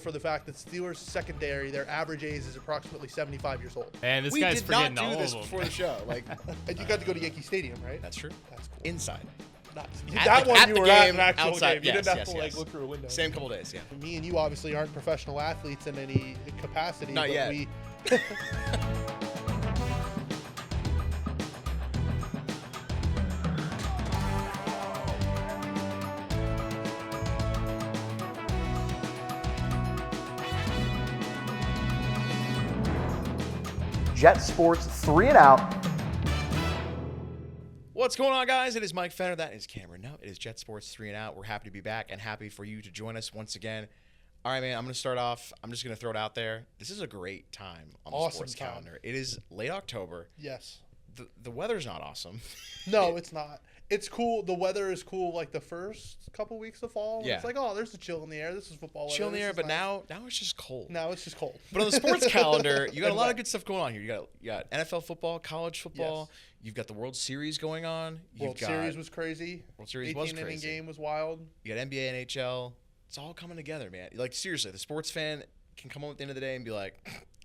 for the fact that Steelers secondary, their average age is approximately 75 years old. And this we guy's did not forgetting all do of this them. before the show. Like, And you got to go to Yankee Stadium, right? that's true. That's cool. Inside. That one you were at an actual outside, game. You didn't have to yes. look through a window. Same couple days, yeah. Me and you obviously aren't professional athletes in any capacity. Not but yet. We Jet Sports 3 and Out. What's going on, guys? It is Mike Fenner. That is Cameron. No, it is Jet Sports 3 and Out. We're happy to be back and happy for you to join us once again. All right, man, I'm going to start off. I'm just going to throw it out there. This is a great time on the Awesome sports time. calendar. It is late October. yes. The weather's not awesome. No, it's not. It's cool. The weather is cool like the first couple weeks of fall. Yeah. It's like, oh, there's a chill in the air. This is football weather. Chill in the This air, is but nice. now it's just cold. Now it's just cold. But on the sports calendar, you got a And lot wet. of good stuff going on here. You got NFL football, college football. Yes. You've got the World Series going on. World Series was crazy. World Series was 18 inning crazy. game was wild. You got NBA, NHL. It's all coming together, man. Like, seriously, the sports fan can come home at the end of the day and be like,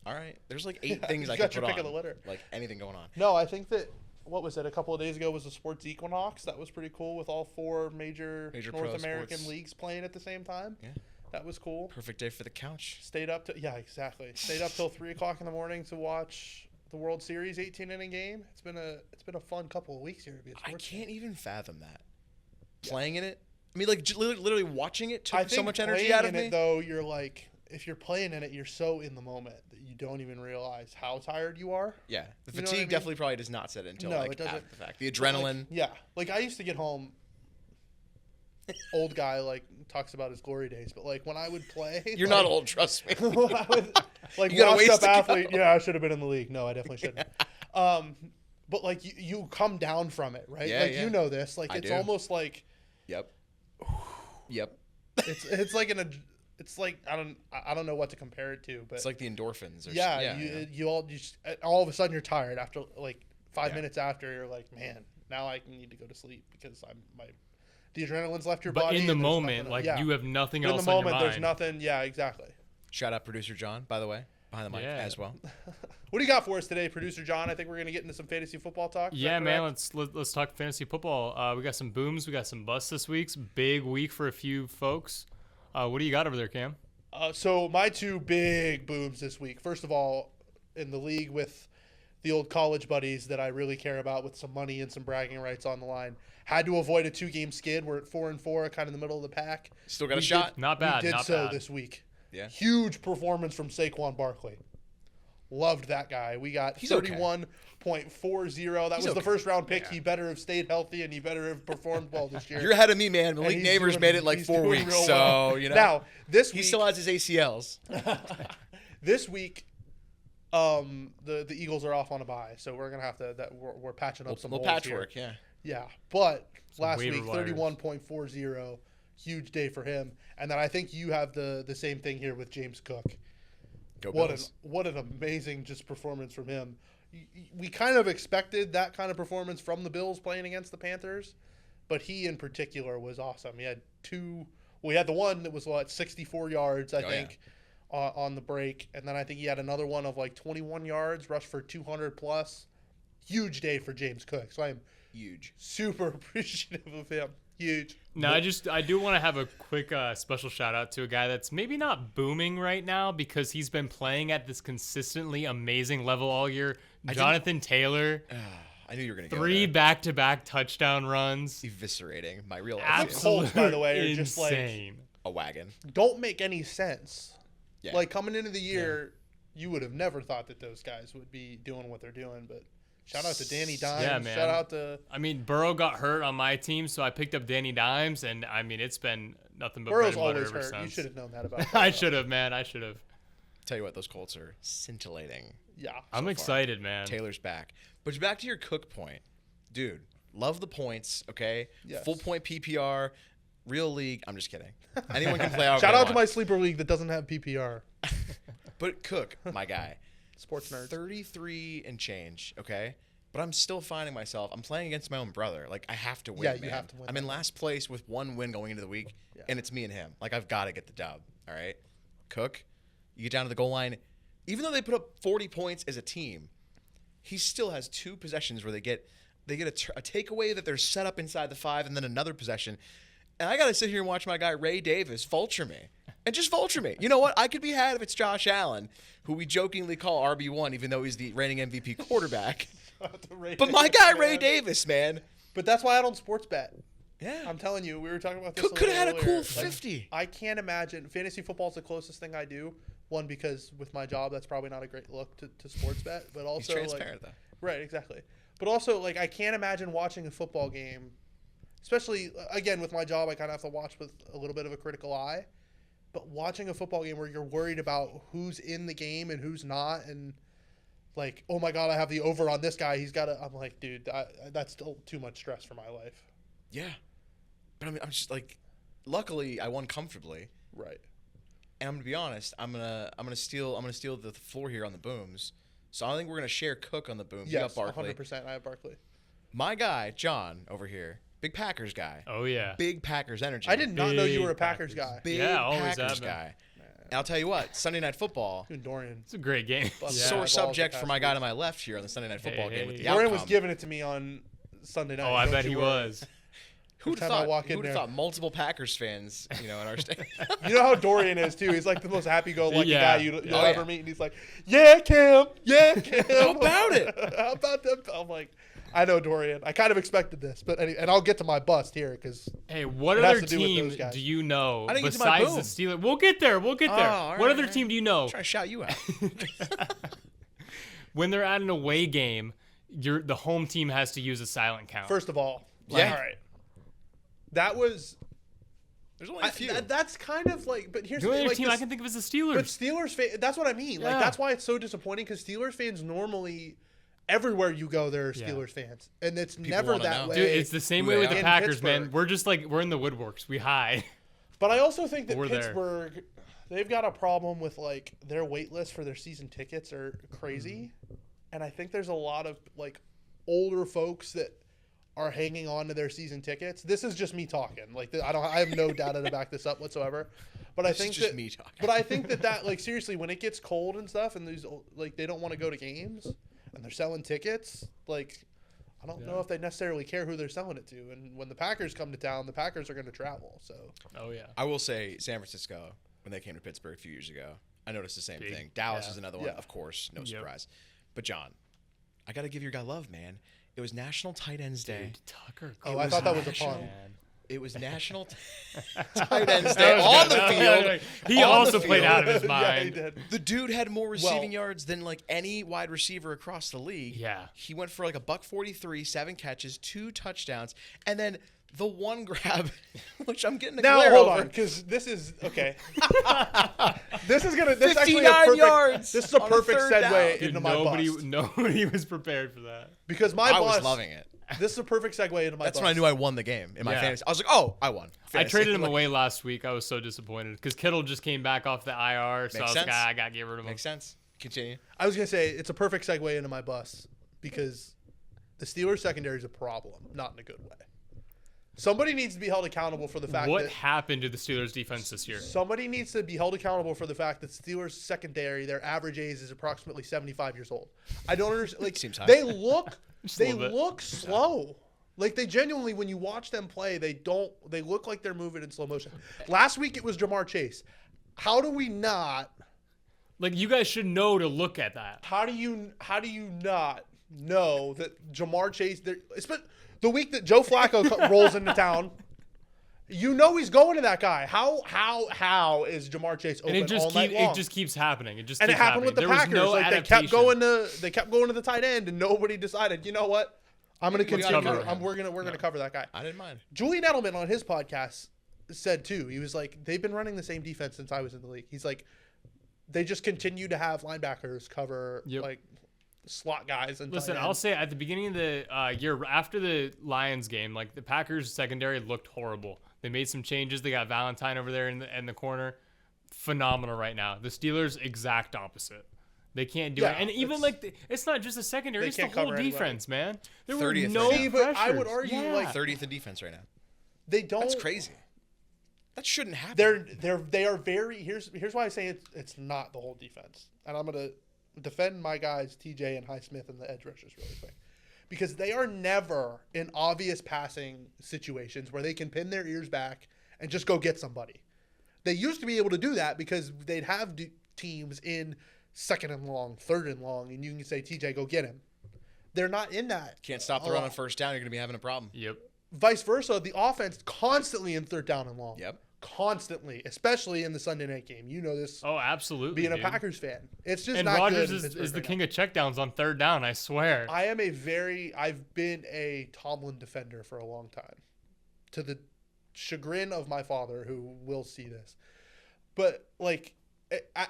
all right, there's like 8 things you I got can your put pick on. of the litter. Like, anything going on. No, I think that, what was it, a couple of days ago was the sports equinox. That was pretty cool with all 4 major pro North American sports. leagues playing at the same time. Yeah. That was cool. Perfect day for the couch. Stayed up to, yeah, exactly. Stayed up till 3 o'clock in the morning to watch the World Series 18 inning game. It's been a fun couple of weeks here to be a I sports can't fan. even fathom that. Playing in it. I mean, like, literally watching it I took think so much energy playing out of in me. it, though, you're like, if you're playing in it, you're so in the moment that you don't even realize how tired you are. Yeah. The You know fatigue what I mean? definitely probably does not set in until, No, like, it doesn't. after the fact. The But, like, adrenaline. yeah. Like, I used to get home, old guy, like, talks about his glory days, but, like, when I would play. You're like, not old, trust me. when I would, like, You got a washed ways up to go. athlete. Yeah, I should have been in the league. No, I definitely shouldn't. But, like, you come down from it, right? Yeah, like, yeah. you know this. Like, I it's do. almost like, Yep. Yep. it's like it's like, I don't know what to compare it to, but. It's like the endorphins. Or Yeah, you all of a sudden you're tired after like 5 Yeah. minutes after you're like, man, now I need to go to sleep because the adrenaline's left your But body. in the and there's moment, nothing- like, yeah. you have nothing in else the on moment, your there's mind. nothing. Yeah, exactly. Shout out producer John, by the way, behind the mic Yeah. as well. What do you got for us today, producer John? I think we're gonna get into some fantasy football talk. Is Yeah, that man. correct? Let's talk fantasy football. We got some booms. We got some busts this week. Big week for a few folks. What do you got over there, Cam? So my 2 big booms this week. First of all, in the league with the old college buddies that I really care about, with some money and some bragging rights on the line, had to avoid a 2-game skid. We're at 4-4, kind of in the middle of the pack. Still got a We shot. Not bad. We did not so bad. this week. Yeah. Huge performance from Saquon Barkley. Loved that guy. We got He's okay. 31.40. That He's was the okay. first round pick. Yeah. He better have stayed healthy and he better have performed well this year. You're ahead of me, man. And Malik he's Neighbors doing- made it like he's 4 doing weeks, real so well. you know. Now this he week, still has his ACLs. this week, the Eagles are off on a bye, so we're gonna have to. We're patching up some Little holes patchwork, here. yeah. Yeah, but Some last waiver week wires. 31.40, huge day for him. And then I think you have the same thing here with James Cook. Go What Bills. an amazing just performance from him. We kind of expected that kind of performance from the Bills playing against the Panthers, but he in particular was awesome. He had 2. We had the one that was 64 yards, I think, on the break, and then I think he had another one of like 21 yards, rushed for 200 plus. Huge day for James Cook. So I am Huge. super appreciative of him. Huge. No, I do want to have a quick special shout out to a guy that's maybe not booming right now because he's been playing at this consistently amazing level all year. Jonathan Taylor, I knew you were going to go 3 there. back-to-back touchdown runs. Eviscerating my real life. Absolutely Colts, by the way, are just like insane. A wagon. don't make any sense. Yeah. Like coming into the year, you would have never thought that those guys would be doing what they're doing. But shout out to Danny Dimes. Yeah, man. Shout out to I mean, Burrow got hurt on my team, so I picked up Danny Dimes, and I mean, it's been nothing but Burrow's bread and butter always ever hurt. since. You should have known that about. I Burrow. should have, man. I should have. Tell you what, those Colts are scintillating. Yeah. I'm far. excited, man. Taylor's back. But back to your Cook point. Dude, love the points, okay? Yes. Full point PPR, real league. I'm just kidding. Anyone can play out. Shout out to my sleeper league that doesn't have PPR. But Cook, my guy. Sports nerds. 33 and change, okay? But I'm still finding myself. I'm playing against my own brother. Like, I have to win, Yeah, you man. have to win I'm that in last place with 1 win going into the week, Yeah. and it's me and him. Like, I've got to get the dub, all right? Cook, you get down to the goal line. Even though they put up 40 points as a team, he still has 2 possessions where they get a takeaway that they're set up inside the 5 and then another possession. And I got to sit here and watch my guy Ray Davis vulture me. And just vulture me. You know what? I could be had if it's Josh Allen, who we jokingly call RB1, even though he's the reigning MVP quarterback. But my guy Ray Davis, man. But that's why I don't sports bet. Yeah. I'm telling you, we were talking about this. Could have had a earlier. cool 50. I can't imagine. Fantasy football is the closest thing I do. One, because with my job, that's probably not a great look to sports bet. But also, He's transparent, though. Right, exactly. But also, I can't imagine watching a football game, especially, again, with my job, I kind of have to watch with a little bit of a critical eye. But watching a football game where you're worried about who's in the game and who's not, and oh my God, I have the over on this guy. He's got to. I'm like, dude, that's still too much stress for my life. Yeah. But I'm just luckily I won comfortably. Right. And I'm gonna be honest, I'm gonna steal the floor here on the booms. So I think we're gonna share Cook on the booms. Yes, you got Barkley. 100%. I have Barkley. My guy, John, over here, big Packers guy. Oh yeah. Big Packers energy. I did not know you were a Packers guy. Big Yeah, always Packers have been. guy. And I'll tell you what, Sunday Night Football. Dude, Dorian. It's a great game. Sore subject for my guy to my left here on the Sunday Night Football game with the Dorian outcome. was giving it to me on Sunday night. Oh, I Don't bet you he worry. was. Who'd Every time I have walk in there. thought multiple Packers fans, in our state? You know how Dorian is too. He's like the most happy-go-lucky Yeah. guy you'll Oh, ever yeah. meet, and he's like, "Yeah, Cam, yeah, Cam." How about it? How about them? I'm like, I know Dorian. I kind of expected this, but and I'll get to my bust here because Hey, what It has other to do with team those guys. do you know I didn't get to my besides the boom. Steelers? We'll get there. We'll get there. all What right, other all right. team do you know? I'm trying to shout you out. When they're at an away game, the home team has to use a silent count. first of all, Yeah. all right, that was. There's only a few. That's kind of but here's the only other like team this- I can think of is the But Steelers. Steelers that's what I mean. Yeah. That's why it's so disappointing because Steelers fans normally, everywhere you go, there are Yeah. Steelers fans, and it's never wanna that know. way. Dude, it's the same Who way they with the are. In Packers, man. Pittsburgh. We're just we're in the woodworks. We hide. But I also think that We're there. Pittsburgh, they've got a problem with their wait list for their season tickets are crazy, and I think there's a lot of older folks that are hanging on to their season tickets. This is just me talking. I have no data to back this up whatsoever. But I This is think just that, me talking. But I think that seriously, when it gets cold and stuff, and these they don't want to go to games, and they're selling tickets, I don't know if they necessarily care who they're selling it to. And when the Packers come to town, the Packers are going to travel. So Oh yeah. I will say San Francisco, when they came to Pittsburgh a few years ago, I noticed the same Big. thing. Dallas Yeah. is another one, Yeah. of course, no Yep. surprise. But John, I got to give your guy love, man. It was National Tight Ends Day. Dude, Tucker. I thought that was a national. pun. Man. It was National Tight Ends Day on the field. He On also the played field. out of his Yeah, he mind. did. The dude had more receiving Well- yards than any wide receiver across the league. Yeah. He went for a $143, 7 catches, 2 touchdowns, and then the one grab, which I'm getting a Now glare hold over. on, because this is okay. This is gonna. This is actually 59 a perfect, yards This is a on a perfect third segue down. Dude, into my bust. nobody was prepared for that. Because my I bust. was loving it. This is a perfect segue into my. That's bust. when I knew I won the game in my Yeah. fantasy. I was like, oh, I won. I Fantasy. traded him away last week. I was so disappointed because Kittle just came back off the IR, so I Makes was like, sense. I gotta get rid of him. Makes sense. Continue. I was gonna say it's a perfect segue into my bust because the Steelers secondary is a problem, not in a good way. Somebody needs to be held accountable for the fact What that happened to the Steelers defense this year? somebody needs to be held accountable for the fact that Steelers secondary, their average age is approximately 75 years old. I don't understand. Seems high. They look Just a they little bit. look slow. They genuinely, when you watch them play, they look like they're moving in slow motion. Last week it was Jamar Chase. How do we not? You guys should know to look at that. How do you not know that Jamar Chase? It's been the week that Joe Flacco rolls into town. You know he's going to that guy. How is Jamar Chase open And all night long? it just keeps happening. It just And it keeps happened with the happening. Packers. There was no They kept adaptation. going to the tight end, and nobody decided. You know what? I'm going to We gotta continue. cover him. We're going to cover that guy. I didn't mind. Julian Edelman on his podcast said too. He was like, they've been running the same defense since I was in the league. He's like, they just continue to have linebackers cover Yep. slot guys. And Listen, tight I'll ends. say at the beginning of the year after the Lions game, the Packers secondary looked horrible. They made some changes. They got Valentine over there in the corner. Phenomenal right now. The Steelers, exact opposite. They can't do Yeah, it. And even it's not just the secondary, They it's the can't whole cover anybody. defense, man. There were 30th no right now. See, but I would pressures. argue, Yeah. like, 30th in defense right now. they don't. That's crazy. That shouldn't happen. They are very. Here's why I say it's not the whole defense, and I'm gonna defend my guys TJ and Highsmith and the edge rushers really quick, because they are never in obvious passing situations where they can pin their ears back and just go get somebody. They used to be able to do that because they'd have teams in second and long, third and long, and you can say, TJ, go get him. They're not in that. Can't stop the run on first down. You're going to be having a problem. Yep. Vice versa, the offense constantly in third down and long. Yep. Constantly, especially in the Sunday night game. You know this. Oh, absolutely. Being dude. a Packers fan, it's just and not Rodgers good. is the king of checkdowns on third down. I swear. I've been a Tomlin defender for a long time, to the chagrin of my father, who will see this. But like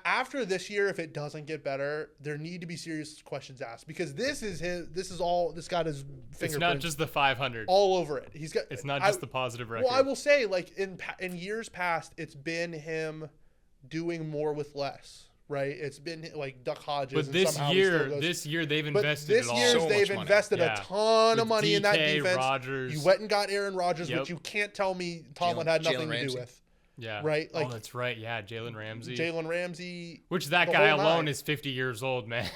after this year, if it doesn't get better, there need to be serious questions asked, because this got his fingerprints. It's not just the 500 all over it. It's not just the positive record. Well, I will say, like in years past, it's been him doing more with less. Right? It's been like Duck Hodges. But and this year they've invested this it all. year they've invested a ton of money in that defense. Rodgers. You went and got Aaron Rodgers, which you can't tell me Tomlin had nothing to do with. Yeah. Right? Like, that's right. Yeah, Jalen Ramsey. Which that guy alone is 50 years old, man.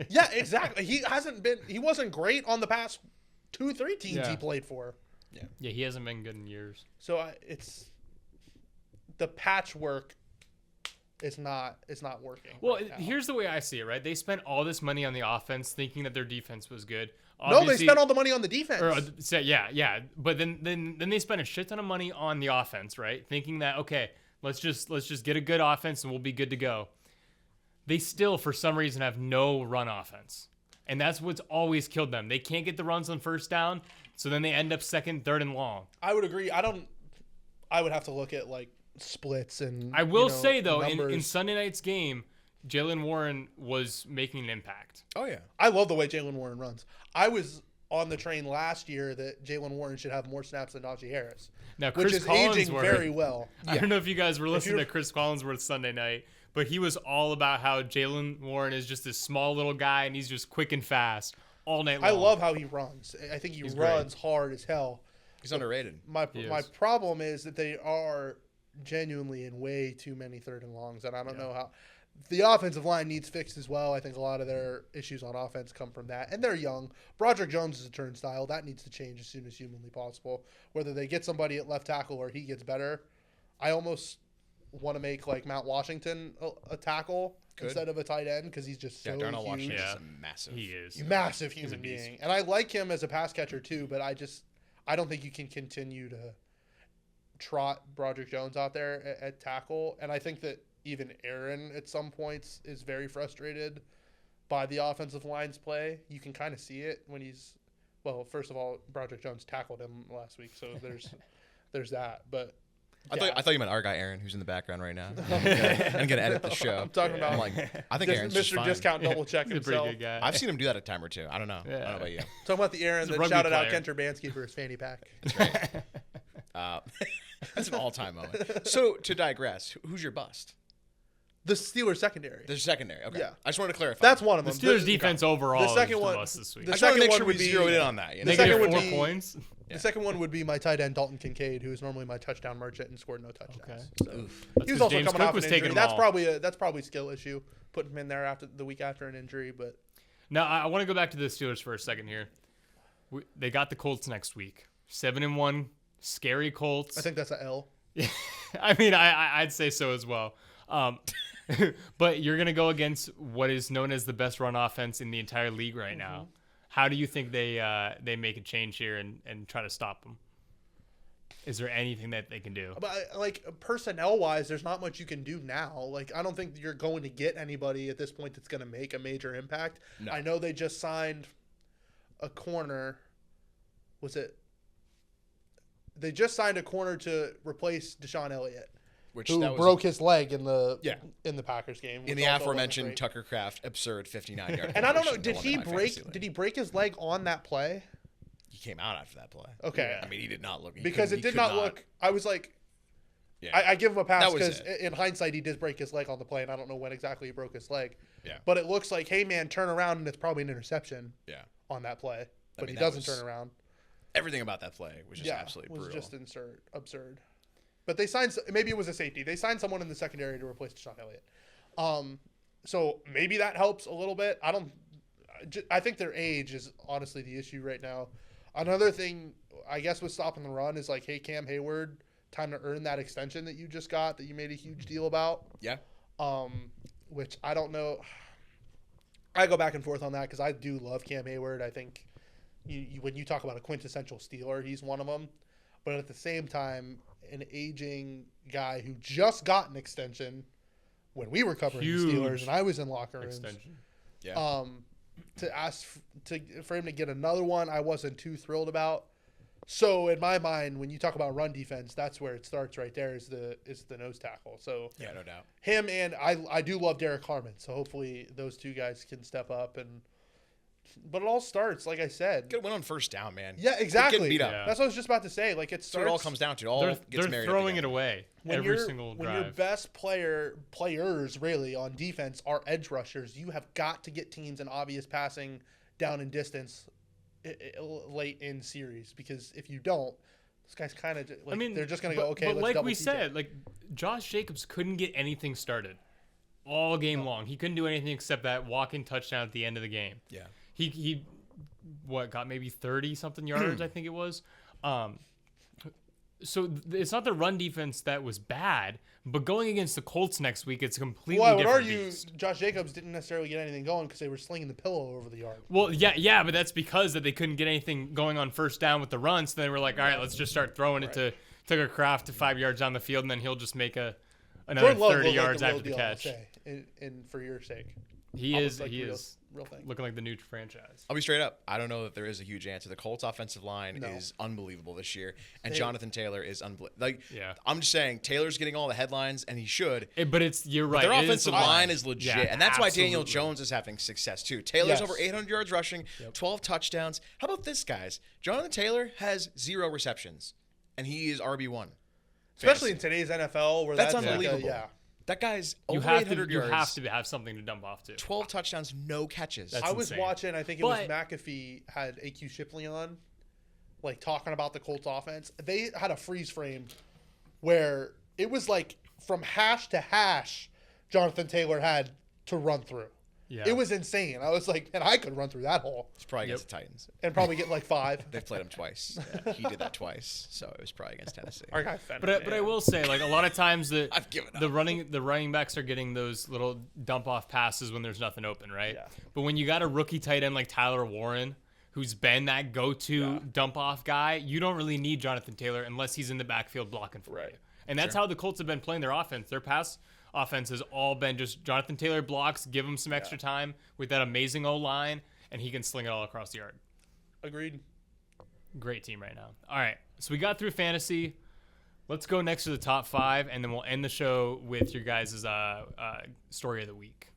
Yeah, exactly. He wasn't great on the past 2-3 teams he played for. Yeah. Yeah, he hasn't been good in years. So it's the patchwork. It's not working. Well, right now. Here's the way I see it, right? They spent all this money on the offense thinking that their defense was good. No, they spent all the money on the defense. Yeah. But then they spent a shit ton of money on the offense, right? Thinking that, okay, let's just get a good offense and we'll be good to go. They still, for some reason, have no run offense. And that's what's always killed them. They can't get the runs on first down, so then they end up second, third, and long. I would agree. I would have to look at like splits and I will say though, numbers. in Sunday night's game, Jalen Warren was making an impact. Oh yeah, I love the way Jalen Warren runs. I was on the train last year that Jalen Warren should have more snaps than Najee Harris, now, which is aging very well. I don't know if you guys were listening to Chris Collinsworth Sunday night, but he was all about how Jalen Warren is just this small little guy and he's just quick and fast all night long. I love how he runs. I think he runs hard as hell. He's underrated. My problem is that they are genuinely in way too many third and longs, and I don't know how. The offensive line needs fixed as well. I think a lot of their issues on offense come from that, and they're young. Broderick Jones is a turnstile. That needs to change as soon as humanly possible. Whether they get somebody at left tackle or he gets better, I almost want to make like Mount Washington a tackle instead of a tight end, because he's just so Darnell huge. Washington is a massive. He is massive human being, and I like him as a pass catcher too. But I don't think you can continue to trot Broderick Jones out there at tackle, and I think that even Aaron at some points is very frustrated by the offensive line's play. You can kind of see it when first of all, Broderick Jones tackled him last week, so there's that. But I thought you meant our guy Aaron, who's in the background right now. I'm gonna edit the show. I'm talking about I think Aaron's just Mr. fine. Discount double check He's himself. a pretty good guy. I've seen him do that a time or two. I don't know. I don't know about you. Talking about the Aaron He's a that rugby shouted out player. Ken Turbanski for his fanny pack. That's right. That's an all-time moment. So to digress, who's your bust? The Steelers secondary. The secondary. Okay. Yeah. I just wanted to clarify. That's one of them. The Steelers defense overall the second is one, the bust this week. the I just want to second make one sure would we be zeroed in on that. You know? the second would 4 be points. The second one would be my tight end Dalton Kincaid, who is normally my touchdown merchant and scored no touchdowns. Okay. So That's he was 'cause also James coming Cook off was an taking injury. them all. That's probably a skill issue. Putting him in there after the week after an injury, but Now I want to go back to the Steelers for a second here. They got the Colts next week. 7-1, scary Colts. I think that's an L. I mean, I'd say so as well. But you're gonna go against what is known as the best run offense in the entire league right now. How do you think they make a change here and try to stop them? Is there anything that they can do? But like personnel-wise, there's not much you can do now. Like I don't think you're going to get anybody at this point that's going to make a major impact. No. I know they just signed a corner. They just signed a corner to replace Deshaun Elliott, who broke his leg in the Packers game. In the aforementioned Tucker Kraft absurd 59-yard. And I don't know, did he break his leg on that play? He came out after that play. Okay. I mean, he did not look. Because it did not look. I was like, I give him a pass because in hindsight he did break his leg on the play, and I don't know when exactly he broke his leg. Yeah. But it looks like, hey man, turn around, and it's probably an interception. Yeah. On that play, but mean, he doesn't turn around. Everything about that play was just absolutely brutal. It was just absurd. But they signed, maybe it was a safety. They signed someone in the secondary to replace Deshaun Elliott. So maybe that helps a little bit. I think their age is honestly the issue right now. Another thing, I guess, with stopping the run is like, hey, Cam Hayward, time to earn that extension that you just got that you made a huge deal about. Yeah. Which I don't know. I go back and forth on that because I do love Cam Hayward. I think when you talk about a quintessential Steeler, he's one of them. But at the same time, an aging guy who just got an extension when we were covering the Steelers and I was in locker rooms. Extension. Yeah. To ask for him to get another one, I wasn't too thrilled about. So in my mind, when you talk about run defense, that's where it starts right there is the nose tackle. So Yeah, no doubt. him and I do love Derek Harmon. So hopefully those two guys can step up but it all starts, like I said. Good win on first down, man. Yeah, exactly. Getting beat up. Yeah. That's what I was just about to say. Like it That's starts. what it all comes down to. It all They're gets married throwing up it away when every single when drive. your best players really on defense are edge rushers, you have got to get teams in obvious passing down and distance late in series, because if you don't, this guy's kind of like, they're just going to go, okay, but let's like double we team said, it. like Josh Jacobs couldn't get anything started all game long. He couldn't do anything except that walk-in touchdown at the end of the game. Yeah. He got maybe 30 something yards, I think it was. So it's not the run defense that was bad, but going against the Colts next week, it's a completely Well, I would different argue beast. Josh Jacobs didn't necessarily get anything going because they were slinging the pillow over the yard. Well, yeah, but that's because that they couldn't get anything going on first down with the run. So they were like, all right, let's just start throwing it to Tucker Kraft to 5 yards down the field, and then he'll just make another Jordan Love 30 looked like yards the real after the deal, I'll catch. say, and for your sake. He Almost is like real thing. looking like the new franchise. I'll be straight up. I don't know that there is a huge answer. The Colts offensive line is unbelievable this year, and Jonathan Taylor is unbelievable. Yeah. I'm just saying, Taylor's getting all the headlines, and he should. But you're right. Their it is offensive the line is legit, Yeah, and that's why Daniel absolutely. Jones is having success too. Taylor's Yes. over 800 yards rushing, 12 touchdowns. How about this, guys? Jonathan Taylor has 0 receptions, and he is RB1. Especially in today's NFL, where That's that's unbelievable. Yeah. That guy's You over have 800 to yards. have something to dump off to. 12 touchdowns, no catches. That's I was insane. watching, I think it was McAfee had AQ Shipley on, like talking about the Colts offense. They had a freeze frame where it was like from hash to hash, Jonathan Taylor had to run through. Yeah. It was insane. I was like, and I could run through that hole It's probably against the Titans. and probably get like 5. They've played him twice. He did that twice, so it was probably against Tennessee. Our guy Fenner, But I will say, like, a lot of times I've given up. the running backs are getting those little dump off passes when there's nothing open, right? Yeah. But when you got a rookie tight end like Tyler Warren, who's been that go-to dump off guy, you don't really need Jonathan Taylor unless he's in the backfield blocking for you. And that's how the Colts have been playing their offense. Their pass offense has all been just Jonathan Taylor blocks, give him some extra time with that amazing O-line, and he can sling it all across the yard. Agreed. Great team right now. All right, so we got through fantasy. Let's go next to the top 5, and then we'll end the show with your guys' story of the week.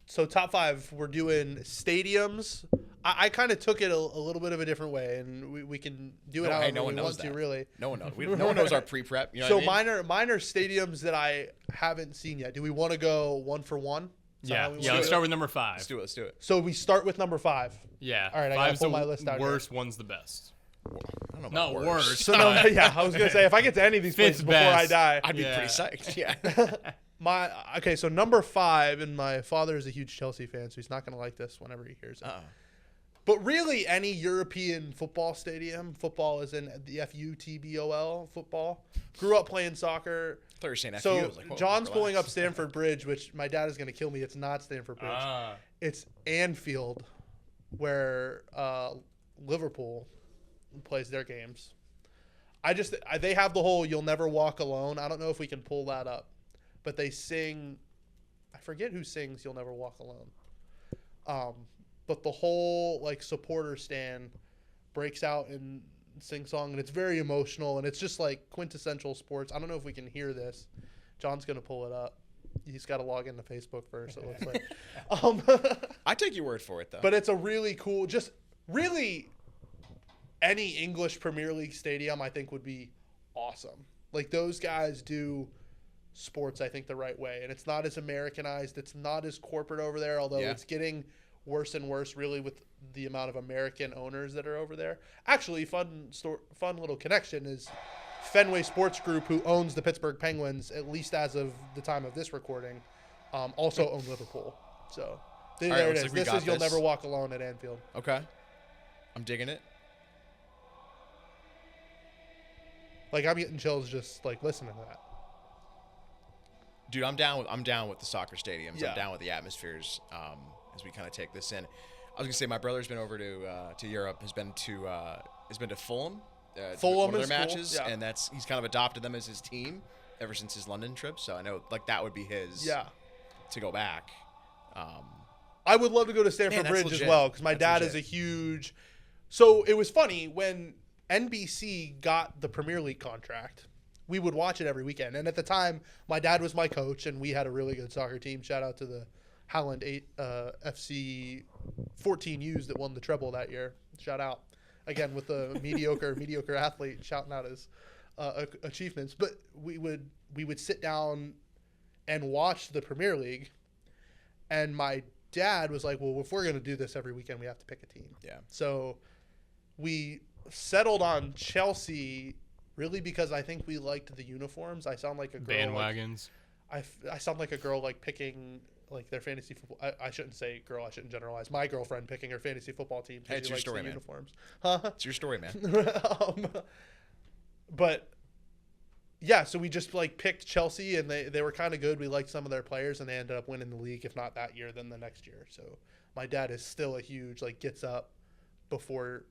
So top 5, we're doing stadiums. I kind of took it a little bit of a different way, and we can do it however no one we knows want to, that. really. No one knows. No one knows our pre-prep. You know So what I mean? mine are stadiums that I haven't seen yet. Do we want to go one for one? Is that how we wanna Let's do start it? with number 5. Let's do it. Let's do it. So we start with number 5. Yeah. All right, I gotta 5's pull the my list out here. worst, 1's the best. I don't know Not about worst. So no, yeah, I was gonna say if I get to any of these places Fifth before I best. die, I'd be Yeah. pretty psyched. Yeah. okay. So number 5, and my father is a huge Chelsea fan, so he's not gonna like this whenever he hears it. But really, any European football stadium, football is in the FUTBOL football. Grew up playing soccer. I thought you were saying FU. I So was like, whoa, John's pulling up relax. Stamford Bridge, which my dad is going to kill me. It's not Stamford Bridge. It's Anfield, where Liverpool plays their games. They have the whole "You'll Never Walk Alone." I don't know if we can pull that up, but they sing. I forget who sings "You'll Never Walk Alone." But the whole like supporter stand breaks out in sing song, and it's very emotional, and it's just like quintessential sports. I don't know if we can hear this. John's gonna pull it up. He's got to log into Facebook first. It looks like. I take your word for it, though. But it's a really cool, just really any English Premier League stadium I think would be awesome. Like those guys do sports, I think, the right way, and it's not as Americanized. It's not as corporate over there, although it's getting worse and worse, really, with the amount of American owners that are over there. Actually, fun little connection is Fenway Sports Group, who owns the Pittsburgh Penguins, at least as of the time of this recording, also own Liverpool. So there it is. This is You'll Never Walk Alone at Anfield. Okay. I'm digging it. Like, I'm getting chills just like listening to that. Dude, I'm down with the soccer stadiums. Yeah. I'm down with the atmospheres as we kind of take this in. I was gonna say my brother's been over to Europe. Has been to Fulham. Fulham one of is their cool, matches, yeah. and he's kind of adopted them as his team ever since his London trip. So I know like that would be his. Yeah. To go back. I would love to go to Stamford that's Bridge legit. as well because my That's dad is legit. a huge. So it was funny when NBC got the Premier League contract. We would watch it every weekend, and at the time, my dad was my coach, and we had a really good soccer team. Shout out to the Howland FC 14Us that won the treble that year. Shout out again with the mediocre athlete shouting out his achievements. But we would sit down and watch the Premier League, and my dad was like, well, if we're going to do this every weekend, we have to pick a team. Yeah. So we settled on Chelsea really because I think we liked the uniforms. I sound like a girl. Bandwagons. I sound like a girl like picking like their fantasy football. I shouldn't say girl. I shouldn't generalize. My girlfriend picking her fantasy football team. Hey, it's your story, man. Uniforms. Huh? It's your story, man. But yeah, so we just like picked Chelsea, and they were kind of good. We liked some of their players, and they ended up winning the league. If not that year, then the next year. So my dad is still a huge like gets up before,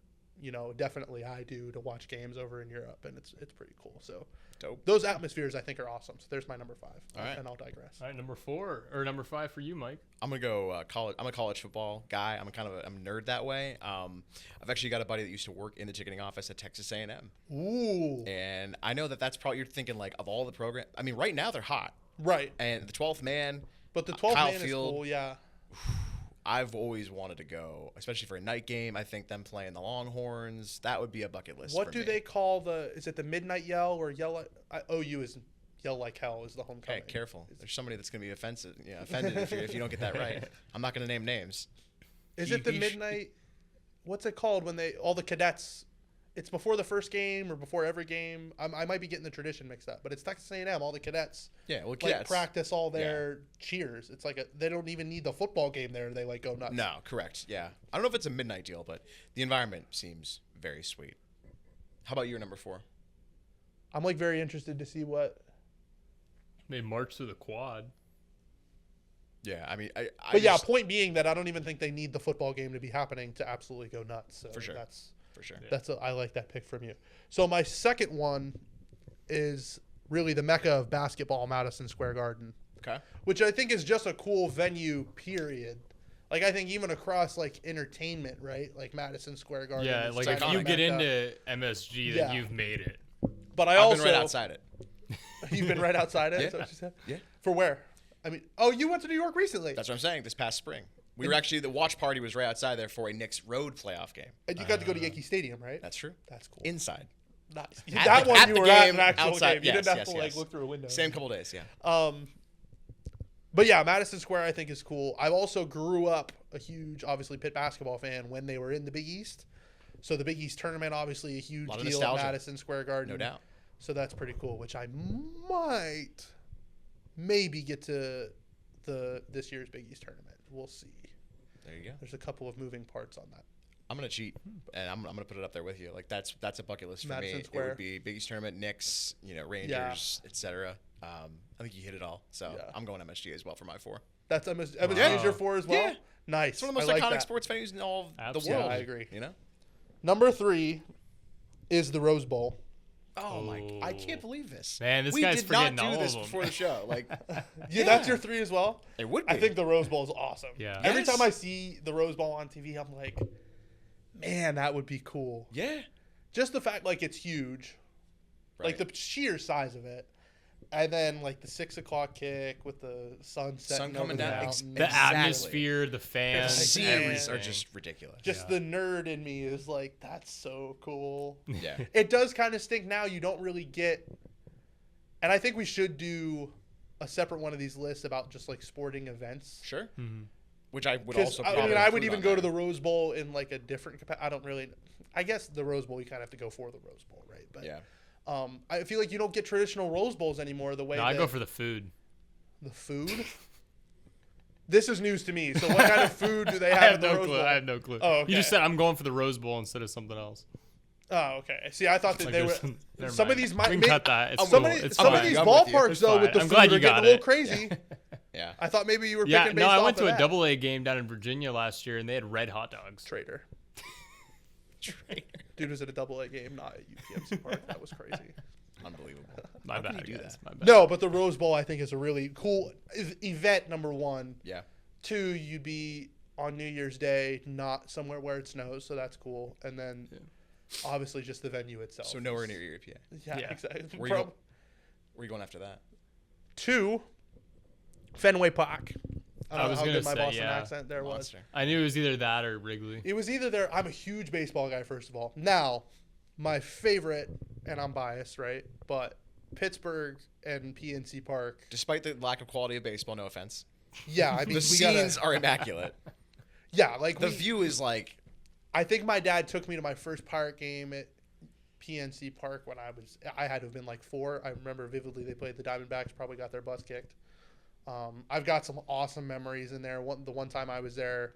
definitely I do to watch games over in Europe, and it's pretty cool. So Dope. those atmospheres I think are awesome. So there's my number 5. All right. And I'll digress. All right, number 5 for you, Mike. I'm gonna go college. I'm a college football guy. I'm a nerd that way. I've actually got a buddy that used to work in the ticketing office at Texas A&M, Ooh. and I know that's probably you're thinking like of all the program. I mean, right now they're hot, Right. and the 12th man. But the 12th Kyle man Field, is cool, yeah. I've always wanted to go, especially for a night game. I think them playing the Longhorns, that would be a bucket list. What for do me. they call is it the midnight yell or yell like, OU is yell like hell is the homecoming. Hey, careful. There's somebody that's gonna be offended if you don't get that right. I'm not gonna name names. Is it the midnight? What's it called when all the cadets? It's before the first game or before every game. I might be getting the tradition mixed up, but it's Texas A&M. All the cadets, Yeah, well, like cadets. practice all their cheers. It's like they don't even need the football game there. They like go nuts. No, correct. Yeah, I don't know if it's a midnight deal, but the environment seems very sweet. How about your number 4? I'm like very interested to see what. They march through the quad. Yeah, I mean, But yeah, point being that I don't even think they need the football game to be happening to absolutely go nuts. So For sure. For sure. I like that pick from you. So my second one is really the mecca of basketball, Madison Square Garden, Okay. which I think is just a cool venue, period. Like, I think even across, like, entertainment, right? Like, Madison Square Garden. Yeah, is like kind if of you like get that. into MSG, then Yeah. you've made it. But I've also been right outside it. You've been right outside it? Yeah. Is that what you said? Yeah. For where? I mean, oh, you went to New York recently. That's what I'm saying. This past spring, we were actually the watch party was right outside there for a Knicks road playoff game. And you got to go to Yankee Stadium, right? That's true. That's cool. Inside. Nice. At That the- one at you the were at game, an actual outside. game. You Yes, didn't have yes, to, like, yes. look through a window. Same couple days. Yeah. But yeah, Madison Square I think is cool. I also grew up a huge, obviously, Pitt basketball fan when they were in the Big East. So the Big East tournament, obviously a huge Lot of deal at nostalgia. Madison Square Garden. No doubt. So that's pretty cool, which I might maybe get to this year's Big East tournament. We'll see. There you go. There's a couple of moving parts on that. I'm gonna cheat, and I'm gonna put it up there with you. Like that's a bucket list for Madison me. Square. It would be Big East tournament, Knicks, Rangers, etc. I think you hit it all. So Yeah. I'm going MSG as well for my 4. That's MSG Wow. is your 4 as well? Yeah. Nice. It's one of the most I like iconic that. sports venues in all the Absolutely. world. Yeah, I agree. You know? Number 3 is the Rose Bowl. Oh my! I can't believe this. Man, this we guy's did not forgetting do all this of them. before the show. Like, Yeah, that's your 3 as well? it would be. I think the Rose Bowl is awesome. Yeah. Every Yes. time I see the Rose Bowl on TV, I'm like, man, that would be cool. Yeah. Just the fact, like, it's huge. Like, Right. the sheer size of it. And then, like, the 6 o'clock kick with the sun setting over coming the down. mountain. The Exactly. atmosphere, the fans, The scenes everything. are just ridiculous. Just the nerd in me is like, that's so cool. Yeah. It does kind of stink now. You don't really get. And I think we should do a separate one of these lists about just like sporting events. Sure. Which I would Because also. I probably mean, I would include even on go to there. the Rose Bowl in like a different capacity. I don't really. I guess the Rose Bowl you kind of have to go for the Rose Bowl, right? But Yeah. I feel like you don't get traditional Rose Bowls anymore the way No, I go for the food. the food. This is news to me. So what kind of food do they I have have at the no Rose clue. Bowl? I have no clue. Oh, okay. You just said I'm going for the Rose Bowl instead of something else. Oh, okay. See, I thought that Like, they were. never Some of mind. these might. We can cut that. It's Some cool. of these, It's some of fine. these I'm with you. ballparks It's though fine. with the I'm food glad are you getting got a little it. crazy. Yeah. I thought maybe you were Yeah, picking no, based I off went of to a that. double A game down in Virginia last year, and they had red hot dogs. Traitor. Dude was at a double A game, not at UPMC Park. That was crazy. Unbelievable. My How can bad, you do guys. that? My bad. No, but the Rose Bowl I think is a really cool event. Number one. Yeah. Two, you'd be on New Year's Day, not somewhere where it snows, so that's cool. And then, obviously, just the venue itself. So nowhere near your EPA. Yeah, Yeah. exactly. Where are you going after that? Two, Fenway Park. I I don't know was how gonna good my say, Boston yeah. accent there was. Monster. I knew it was either that or Wrigley. It was either there. I'm a huge baseball guy, first of all. Now, my favorite, and I'm biased, right? But Pittsburgh and PNC Park. Despite the lack of quality of baseball, no offense. Yeah, I mean, The we scenes gotta, are immaculate. yeah, like The view is like I think my dad took me to my first Pirate game at PNC Park when I had to have been like 4. I remember vividly they played the Diamondbacks, probably got their butts kicked. I've got some awesome memories in there. The one time I was there,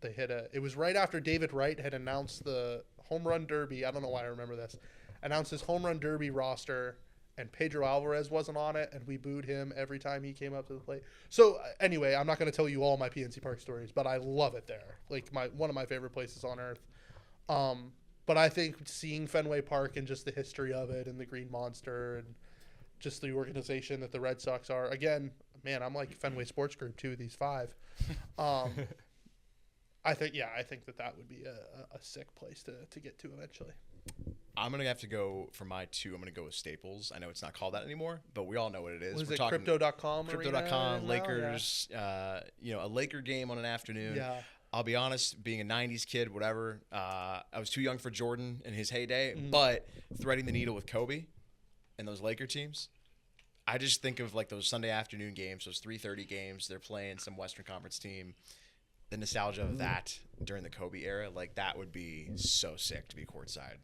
they hit it was right after David Wright had announced the home run derby. I don't know why I remember this. Announced his home run derby roster, and Pedro Alvarez wasn't on it, and we booed him every time he came up to the plate. So anyway, I'm not going to tell you all my PNC Park stories, but I love it there. Like one of my favorite places on earth. But I think seeing Fenway Park and just the history of it and the Green Monster and just the organization that the Red Sox are. Again, man, I'm like Fenway Sports Group too, these 5. I think that would be a sick place to get to eventually. I'm gonna have to go for my 2. I'm gonna go with Staples. I know it's not called that anymore, but we all know what it is. Was We're it talking Crypto.com? Crypto.com, now? Lakers. A Laker game on an afternoon. Yeah. I'll be honest, being a 90s kid, whatever, I was too young for Jordan in his heyday, Mm-hmm. but threading the needle with Kobe and those Laker teams, I just think of like those Sunday afternoon games, those 3:30 games, they're playing some Western Conference team. The nostalgia of that during the Kobe era, like that would be so sick to be courtside.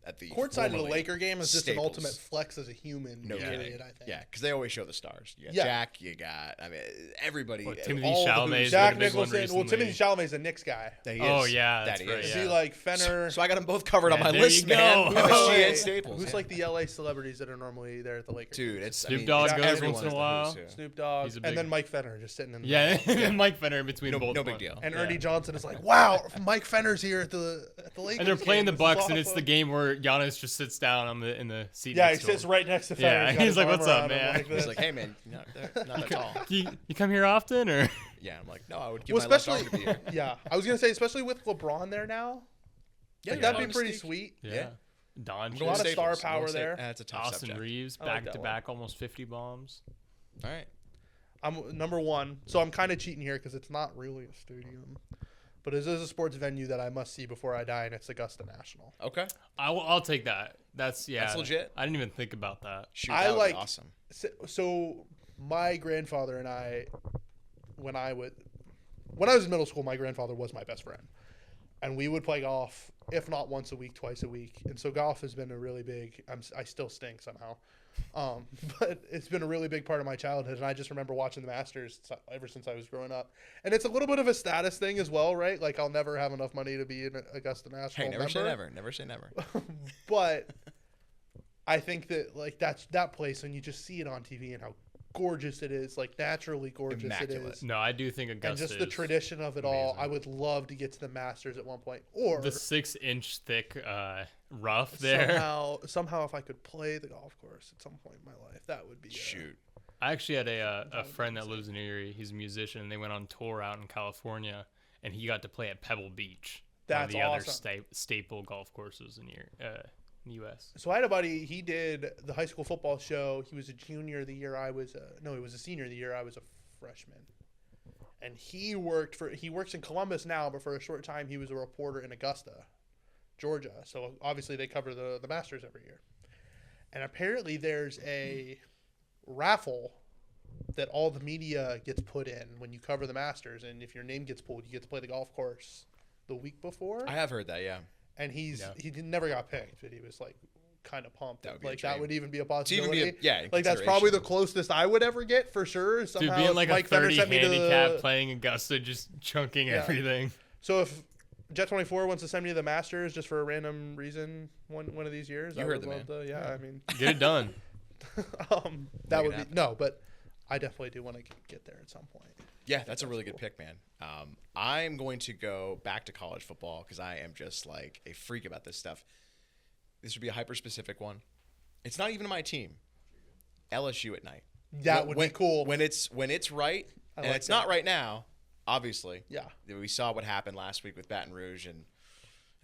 At the Courtside in a formerly Laker game is just an Staples. ultimate flex as a human. No period, kidding. I think. Yeah, because they always show the stars. You got Yeah. Jack, you got, I mean, everybody. What, Timothy all the Chalamet who's- is Jack been a big one Nicholson. Well, recently. Timothy Chalamet's a Knicks guy. That he Oh, is. yeah, That that's he right, is. Is yeah. he like Fenner? So I got them both covered on Yeah, my there list, you go. man. Oh, MSG hey, and Staples. Who's yeah. like the LA celebrities that are normally there at the Lakers? Dude, it's Snoop Dogg goes everyone once in is a the while. who's who. Snoop Dogg, He's a and big- then Mike Fenner just sitting in the Yeah, Mike Fenner in between both. No big ones. deal. And Yeah. Ernie Johnson is like, wow, Mike Fenner's here at the Lakers. And they're playing the game. This is Bucks, and it's the awesome. game where Giannis just sits down in the seat. Yeah, he next to sits him. right next to Fenner. Yeah, got he's his like, arm "What's up, around him man?" like He's this. like, hey, man, not that tall. You come here often, or Yeah, I'm like, no, I would give Well, my left arm especially, to be here. yeah, I was gonna say, especially with LeBron there now, Yeah, that'd be yeah. pretty sweet. yeah, Don, A lot of star power there. That's a tough Austin subject. Reeves, I like back that to one. back, almost 50 bombs. All right. I'm number 1, so I'm kind of cheating here because it's not really a stadium, but it is a sports venue that I must see before I die, and it's Augusta National. Okay. I'll take that. That's legit. I didn't even think about that. Shoot, I that would like- be awesome. So my grandfather and I, when I was in middle school, my grandfather was my best friend, and we would play golf, if not once a week, twice a week. And so golf has been a really big. I still stink somehow, but it's been a really big part of my childhood. And I just remember watching the Masters ever since I was growing up. And it's a little bit of a status thing as well, right? Like I'll never have enough money to be an Augusta National Hey, never say member. never. Never say never. But I think that like that place, when you just see it on TV and how gorgeous it is, like naturally gorgeous it Immaculate. is, No, I do think and Augusta just the is tradition of it all. amazing. I would love to get to the Masters at one point, or the 6-inch thick rough there. somehow if I could play the golf course at some point in my life, that would be Shoot. I actually had a friend that lives in Erie. He's a musician, and they went on tour out in California, and he got to play at Pebble Beach. That's one of the awesome. other staple golf courses in the U.S. So I had a buddy. He did the high school football show. He was a junior the year I was. No, he was a senior the year I was a freshman. And he works in Columbus now, but for a short time he was a reporter in Augusta, Georgia. So obviously they cover the Masters every year. And apparently there's a raffle that all the media gets put in when you cover the Masters, and if your name gets pulled, you get to play the golf course the week before. I have heard that, yeah. and he never got picked, but he was like kind of pumped. That would be Like a dream. that would even be a To possibility. even be a, Like that's probably the closest I would ever get for sure. Somehow, Dude, being like Mike a Fenner 30 sent me to handicap playing Augusta, just chunking everything. So if Jet 24 wants to send me to the Masters just for a random reason one of these years, You I heard would the love man. to. Yeah, I mean, Get it done. that Make it would be happen. no, but I definitely do want to get there at some point. Yeah, that's a really good pick, man. I'm going to go back to college football because I am just like a freak about this stuff. This would be a hyper-specific one. It's not even my team. LSU at night. That would be cool. When it's right, and like it's that. not right now, obviously. Yeah. We saw what happened last week with Baton Rouge and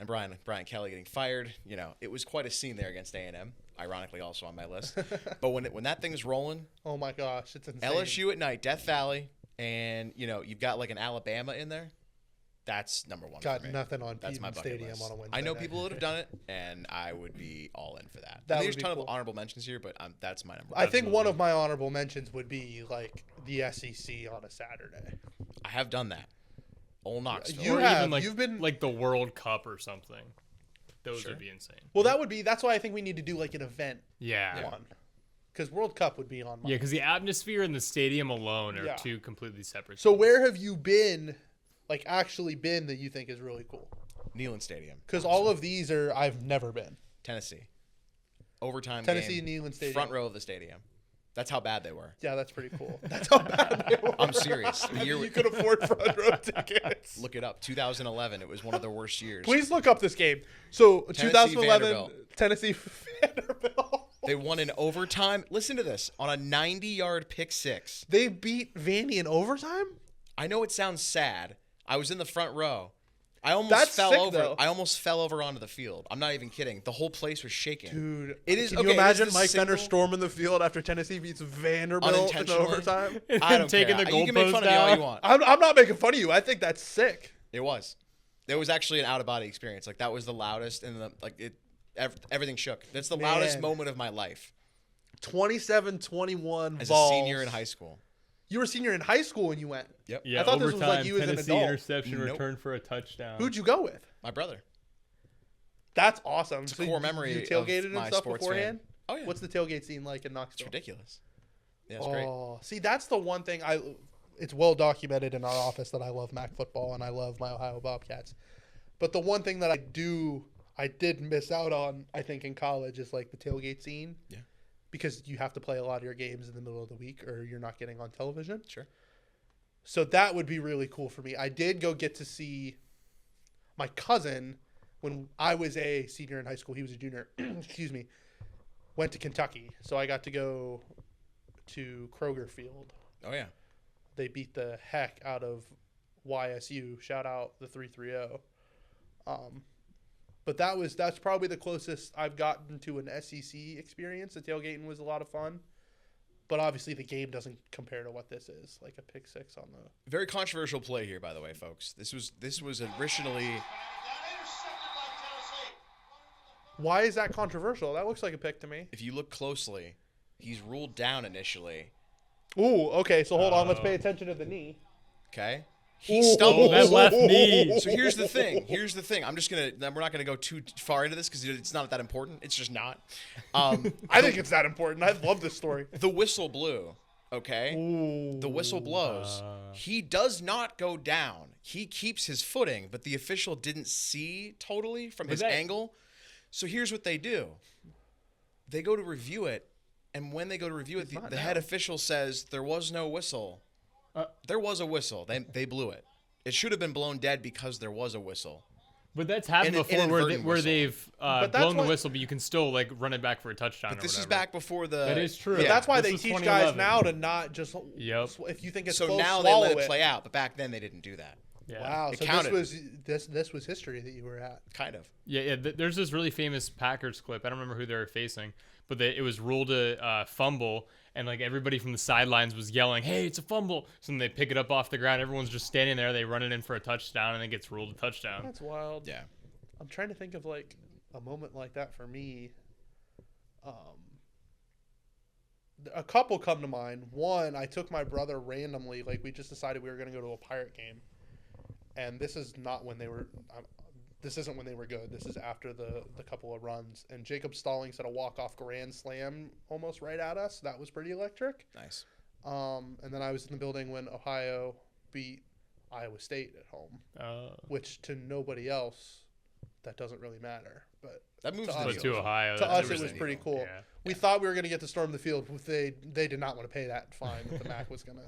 Brian Kelly getting fired. You know, it was quite a scene there against A&M. Ironically, also on my list. But when that thing's rolling, Oh my gosh, it's insane. LSU at night, Death Valley, and you've got like an Alabama in there. That's number one. Got for me. nothing on That's my Peavy bucket Stadium list. on a Wednesday I know night. people that have done it, and I would be all in for that. That And would there's a be ton cool. of honorable mentions here, but that's my number. I one. think one of my honorable mentions would be like the SEC on a Saturday. I have done that. Old Knoxville. You Or have. even like, You've been- like the World Cup or something. Those Sure. would be insane. Well, that's why I think we need to do like an event Yeah. one. Because World Cup would be on mine. Yeah, because the atmosphere and the stadium alone are Yeah. two completely separate. So things. where have you been, like actually been that you think is really cool? Neyland Stadium. Because all of these are I've never been. Tennessee. Overtime Tennessee game. Neyland Stadium. Front row of the stadium. That's how bad they were. Yeah, that's pretty cool. That's how bad they were. I'm serious. The I mean, year you could afford front row tickets. Look it up. 2011. It was one of the worst years. Please look up this game. So Tennessee 2011 Vanderbilt. Tennessee Vanderbilt. They won in overtime. Listen to this. On a 90-yard pick six. They beat Vandy in overtime? I know it sounds sad. I was in the front row. I almost That's fell sick, over. though. I almost fell over onto the field. I'm not even kidding. The whole place was shaking. Dude, It is. Can okay, you it is imagine the Mike Fenner single- storming the field after Tennessee beats Vanderbilt in Unintentionally? overtime? I don't taking care. the You can make goalpost fun of me all down. you want. I'm not making fun of you. I think that's sick. It was. There was actually an out of body experience. Like that was the loudest, and everything shook. That's the loudest Man. moment of my life 27-21 as balls. a senior in high school. You were a senior in high school when you went. Yep. Yeah, I thought this was overtime, like you as an Tennessee adult. interception Nope. return for a touchdown. Who'd you go with? My brother. That's awesome. It's a core memory You of tailgated and my stuff sports beforehand? fan. Oh yeah. What's the tailgate scene like in It's Knoxville? ridiculous. Yeah, it's great. Oh, see, that's the one thing it's well documented in our office that I love MAC football and I love my Ohio Bobcats. But the one thing that I did miss out on, I think, in college is like the tailgate scene. Yeah. Because you have to play a lot of your games in the middle of the week or you're not getting on television. Sure. So that would be really cool for me. I did go get to see my cousin when I was a senior in high school. He was a junior. Excuse me. Went to Kentucky. So I got to go to Kroger Field. Oh yeah. They beat the heck out of YSU. Shout out the 330. But that's probably the closest I've gotten to an SEC experience. The tailgating was a lot of fun. But obviously the game doesn't compare to what this is, like a pick six on the. Very controversial play here, by the way, folks. This was originally. Why is that controversial? That looks like a pick to me. If you look closely, he's ruled down initially. Ooh, okay. So hold on. Let's pay attention to the knee. Okay. He Ooh. stumbles. That left knee. So here's the thing. We're not gonna go too far into this because it's not that important. It's just not. I think it's that important. I love this story. The whistle blew. Okay. Ooh. The whistle blows. He does not go down. He keeps his footing, but the official didn't see totally from his that- angle. So here's what they do. They go to review it, and when they go to review it, the head official says there was no whistle. There was a whistle. They blew it. It should have been blown dead because there was a whistle. But that's happened An before inadvertent where whistle. they've that's blown the why- whistle, but you can still like run it back for a touchdown. But or this is whatever. back before the. That is true. But Yeah. that's why This they was teach guys 2011. now to not just. Yep. If you think it's So close, now they swallow let it play out, but back then they didn't do that. Yeah. Wow. It So counted. this was history that you were at. Kind of. Yeah. There's this really famous Packers clip. I don't remember who they were facing, but it was ruled a fumble, and like everybody from the sidelines was yelling, "Hey, it's a fumble!" So then they pick it up off the ground. Everyone's just standing there. They run it in for a touchdown, and it gets ruled a touchdown. That's wild. Yeah. I'm trying to think of like a moment like that for me. A couple come to mind. One, I took my brother randomly. Like we just decided we were going to go to a Pirate game, and this is not when they were. this isn't when they were good. This is after the couple of runs. And Jacob Stallings had a walk-off grand slam almost right at us. That was pretty electric. Nice. And then I was in the building when Ohio beat Iowa State at home, which to nobody else, that doesn't really matter. But That moves to the us, But needle. to Ohio, to that's us, it everything. was pretty cool. Yeah. We thought we were going to get to storm the field. They did not want to pay that fine that the MAC was going to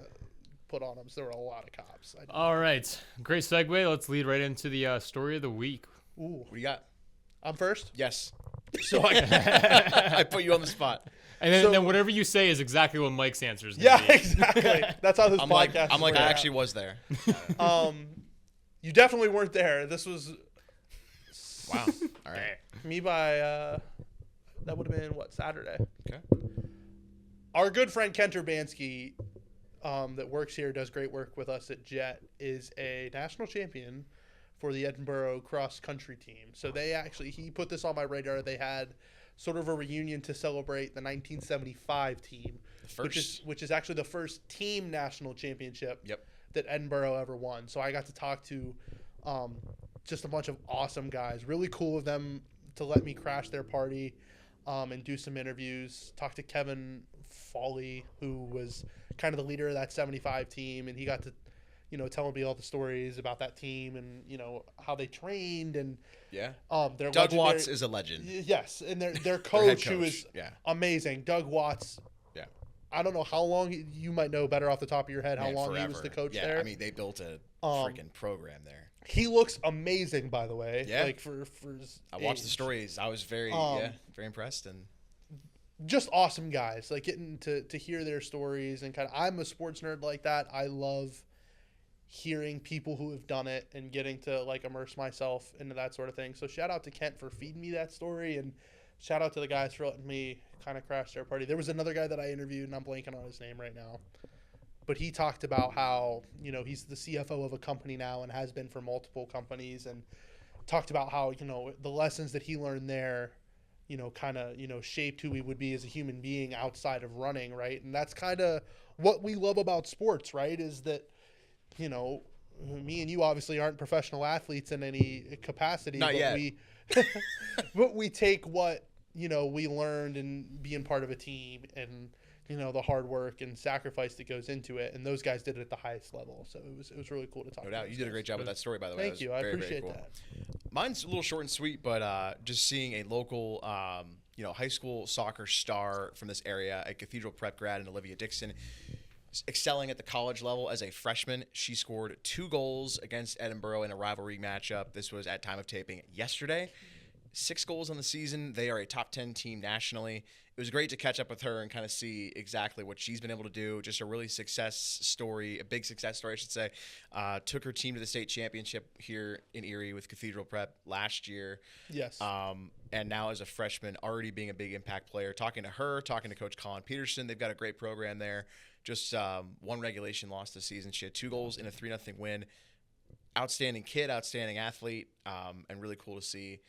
put on them. So there were a lot of cops. All right. Great segue. Let's lead right into the story of the week. Ooh, What do you got? I'm first. Yes. So I put you on the spot. And then, So- then whatever you say is exactly what Mike's answer is. Yeah, Be. exactly. That's how this I'm podcast. like, is I working actually was there. out. You definitely weren't there. This was Wow. All right. me by. That would have been what, Saturday. Okay. Our good friend Kent Urbanski, that works here, does great work with us at Jet, is a national champion for the Edinburgh cross country team. So he put this on my radar. They had sort of a reunion to celebrate the 1975 team, which is actually the first team national championship Yep. that Edinburgh ever won. So I got to talk to just a bunch of awesome guys. Really cool of them to let me crash their party and do some interviews. Talk to Kevin Foley, who was kind of the leader of that 75 team, and he got to, tell me all the stories about that team and, how they trained and Yeah. their Doug legendary- Watts is a legend. Yes, and their Their coach, head who coach, is yeah. amazing. Doug Watts. Yeah. I don't know how long you might know better off the top of your head how Man, long he was forever. the coach yeah, there. I mean, they built a freaking program there. He looks amazing, by the way. Yeah. Like for his I watched the age. stories. I was very very impressed. And Just awesome guys. Like getting to hear their stories and I'm a sports nerd like that. I love hearing people who have done it and getting to immerse myself into that sort of thing. So shout out to Kent for feeding me that story, and shout out to the guys for letting me kind of crash their party. There was another guy that I interviewed, and I'm blanking on his name right now. But he talked about how, he's the CFO of a company now and has been for multiple companies, and talked about how, the lessons that he learned there, shaped who he would be as a human being outside of running, right? And that's kind of what we love about sports, right? Is that, me and you obviously aren't professional athletes in any capacity. Not yet. But we take what, we learned and being part of a team and, the hard work and sacrifice that goes into it. And those guys did it at the highest level. So it was really cool to talk no about. doubt, you did a great job with that story, by the way. Thank you. I appreciate that. Mine's a little short and sweet, but just seeing a local, high school soccer star from this area, a Cathedral Prep grad, and Olivia Dixon, excelling at the college level as a freshman. She scored 2 goals against Edinburgh in a rivalry matchup. This was at time of taping yesterday. 6 goals on the season. They are a top 10 team nationally. It was great to catch up with her and kind of see exactly what she's been able to do. Just a really success story, a big success story, I should say. Took her team to the state championship here in Erie with Cathedral Prep last year. Yes. And now as a freshman, already being a big impact player. Talking to her, talking to Coach Colin Peterson, they've got a great program there. Just 1 regulation loss this season. She had 2 goals in a 3-0 win. Outstanding kid, outstanding athlete, and really cool to see,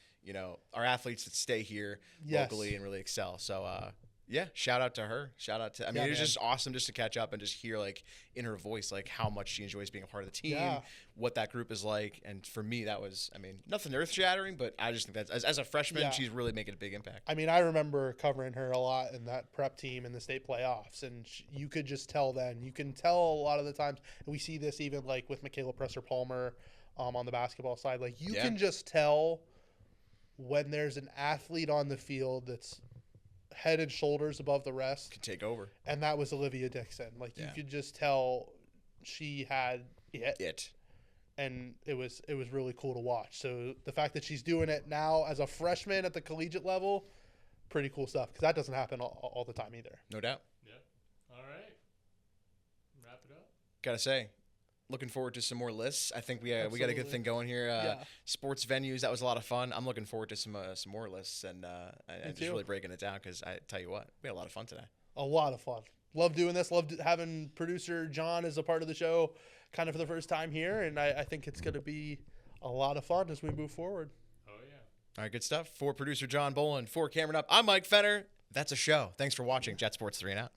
our athletes that stay here locally and really excel. So, shout out to her. It was just awesome just to catch up and just hear, in her voice, how much she enjoys being a part of the team, what that group is like. And for me, that was, nothing earth-shattering, but I just think that's, as a freshman, she's really making a big impact. I remember covering her a lot in that prep team in the state playoffs, and you could just tell then. You can tell a lot of the times, and we see this even with Michaela Presser-Palmer on the basketball side. You can just tell when there's an athlete on the field that's head and shoulders above the rest. Can take over. And that was Olivia Dixon. You could just tell she had it. And it was really cool to watch. So the fact that she's doing it now as a freshman at the collegiate level, pretty cool stuff, because that doesn't happen all the time either. No doubt. Yeah. All right. Wrap it up. Gotta say, looking forward to some more lists. I think we got a good thing going here. Sports venues, that was a lot of fun. I'm looking forward to some more lists and just really breaking it down, because I tell you what, we had a lot of fun today. A lot of fun. Love doing this. Love having producer John as a part of the show kind of for the first time here, and I think it's going to be a lot of fun as we move forward. Oh, yeah. All right, good stuff. For producer John Boland, for Cameron Up, I'm Mike Fenner. That's a show. Thanks for watching Jet Sports 3 and Out.